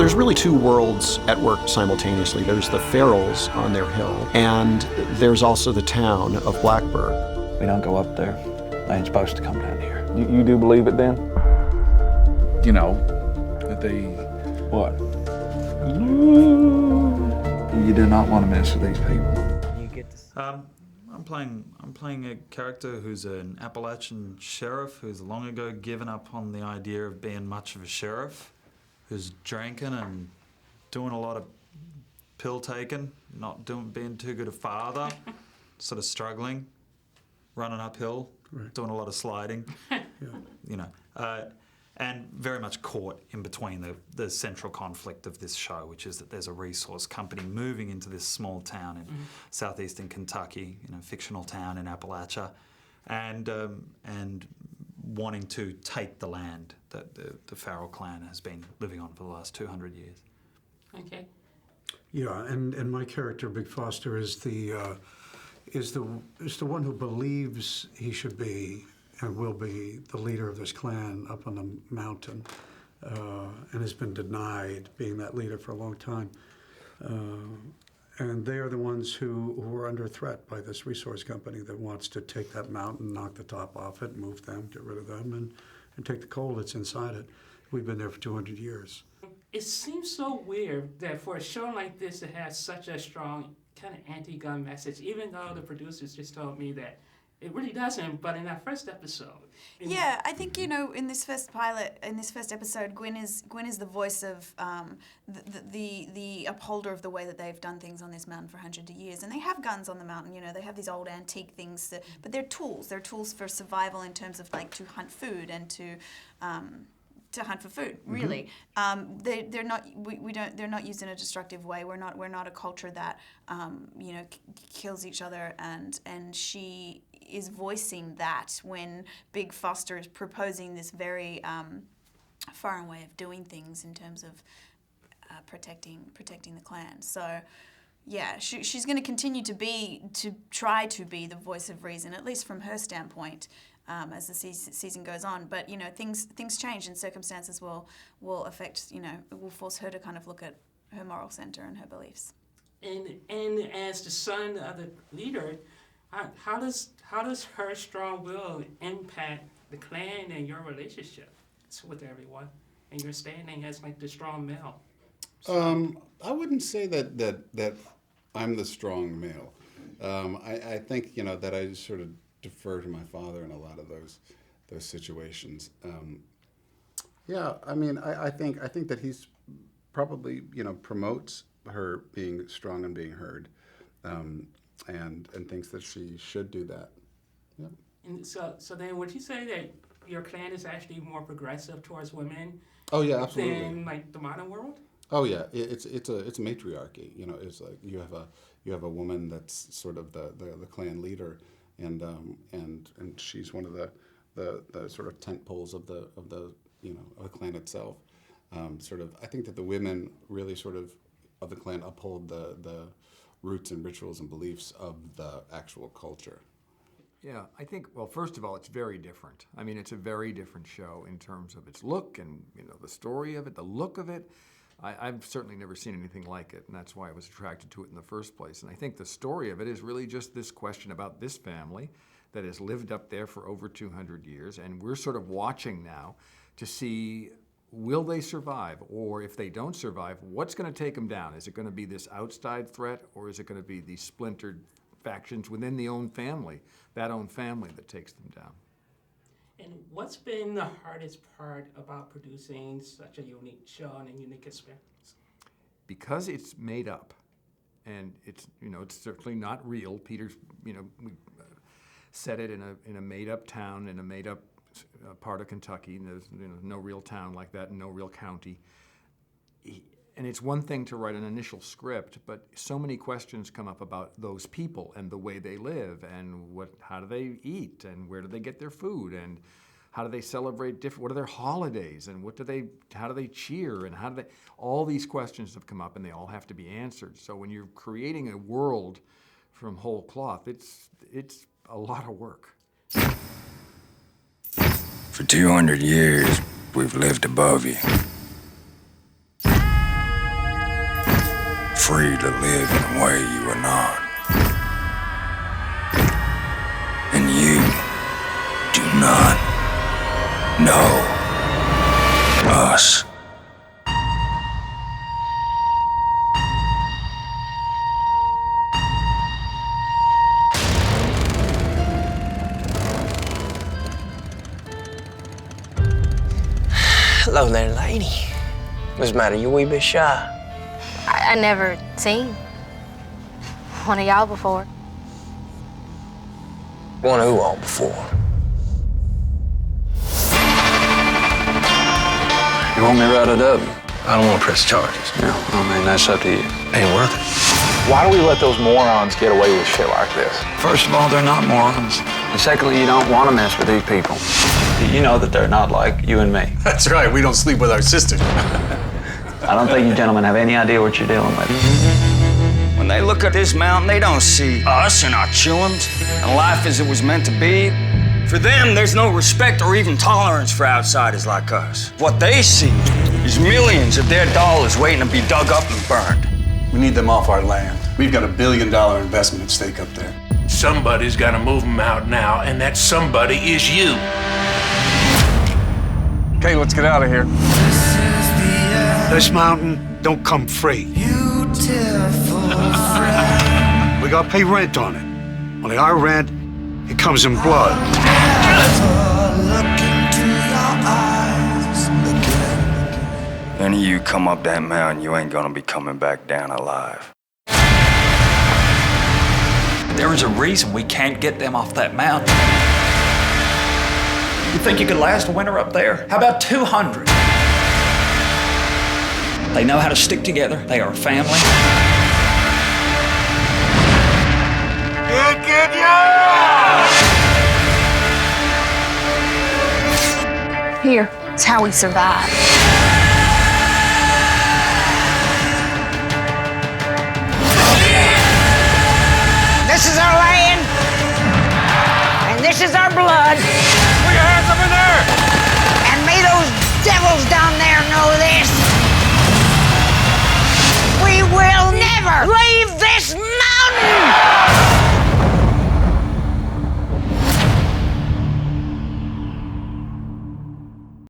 there's really two worlds at work simultaneously. There's the ferals on their hill, and there's also the town of Blackbird. We don't go up there. I ain't supposed to come down here. You do believe it then? You know, that they... What? You do not want to mess with these people. You get to... I'm playing a character who's an Appalachian sheriff who's long ago given up on the idea of being much of a sheriff, who's drinking and doing a lot of pill taking, being too good a father, sort of struggling, running uphill, right, doing a lot of sliding, yeah, you know, and very much caught in between the central conflict of this show, which is that there's a resource company moving into this small town in southeastern Kentucky, you know, fictional town in Appalachia, and wanting to take the land that the Farrell clan has been living on for the last 200 years. Okay. Yeah, and my character, Big Foster, is the one who believes he should be and will be the leader of this clan up on the mountain, and has been denied being that leader for a long time. And they are the ones who are under threat by this resource company that wants to take that mountain, knock the top off it, move them, get rid of them, and take the coal that's inside it. We've been there for 200 years. It seems so weird that for a show like this that has such a strong kind of anti-gun message, even though the producers just told me that it really doesn't, but in that first episode... Yeah, I think, you know, in this first episode, Gwyn is the voice of the upholder of the way that they've done things on this mountain for hundreds of years. And they have guns on the mountain, you know, they have these old antique things, but they're tools. They're tools for survival in terms of, like, to hunt food and to hunt for food, really. They're not used in a destructive way. We're not a culture that you know, kills each other, and she is voicing that when Big Foster is proposing this very foreign way of doing things in terms of protecting the clan. So yeah, she's going to continue to try to be the voice of reason, at least from her standpoint, as the season goes on. But you know, things change, and circumstances will affect, you know, will force her to kind of look at her moral center and her beliefs. And as the son of the leader, how does her strong will impact the clan and your relationship with everyone and your standing as like the strong male? I wouldn't say that I'm the strong male. I think, you know, that I sort of defer to my father in a lot of those situations. Yeah, I mean, I think that he's probably, you know, promotes her being strong and being heard, and thinks that she should do that. Yep. And so then would you say that your clan is actually more progressive towards women? Oh yeah, absolutely. Than like the modern world? Oh yeah, it's a matriarchy. You know, it's like you have a woman that's sort of the clan leader, and she's one of the sort of tent poles of the you know, of the clan itself. I think that the women really sort of the clan uphold the roots and rituals and beliefs of the actual culture. Yeah, I think, well, first of all, it's very different. I mean, it's a very different show in terms of its look and, you know, the story of it, the look of it. I've certainly never seen anything like it, and that's why I was attracted to it in the first place. And I think the story of it is really just this question about this family that has lived up there for over 200 years, and we're sort of watching now to see, will they survive? Or if they don't survive, what's going to take them down? Is it going to be this outside threat, or is it going to be these splintered factions within the own family, that own family that takes them down? And what's been the hardest part about producing such a unique show and a unique experience? Because it's made up, and it's, you know, it's certainly not real. Peter's, you know, we set it in a made-up town, in a made-up part of Kentucky, and there's, you know, no real town like that and no real county. And it's one thing to write an initial script, but so many questions come up about those people and the way they live, and how do they eat, and where do they get their food, and how do they celebrate what are their holidays, and how do they cheer, and all these questions have come up, and they all have to be answered. So when you're creating a world from whole cloth, it's a lot of work. For 200 years, we've lived above you. free to live in a way you are not. And you do not know us. Hello there, lady. What's the matter? You a wee bit shy? I never seen one of y'all before. One who all before? You want me to write it up? I don't want to press charges. No, I mean, that's up to you. Ain't worth it. Why do we let those morons get away with shit like this? First of all, they're not morons. And secondly, you don't want to mess with these people. You know that they're not like you and me. That's right, we don't sleep with our sisters. I don't think you gentlemen have any idea what you're dealing with. When they look at this mountain, they don't see us and our chillums and life as it was meant to be. For them, there's no respect or even tolerance for outsiders like us. What they see is millions of their dollars waiting to be dug up and burned. We need them off our land. We've got $1 billion investment at stake up there. Somebody's got to move them out now, and that somebody is you. Okay, let's get out of here. This mountain don't come free. We got to pay rent on it. Only our rent, it comes in blood. Any of you come up that mountain, you ain't gonna be coming back down alive. There is a reason we can't get them off that mountain. You think you could last a winter up there? How about 200? They know how to stick together. They are a family. Here, it's how we survive. This is our land, and this is our blood. Put your hands up in there! And may those devils die.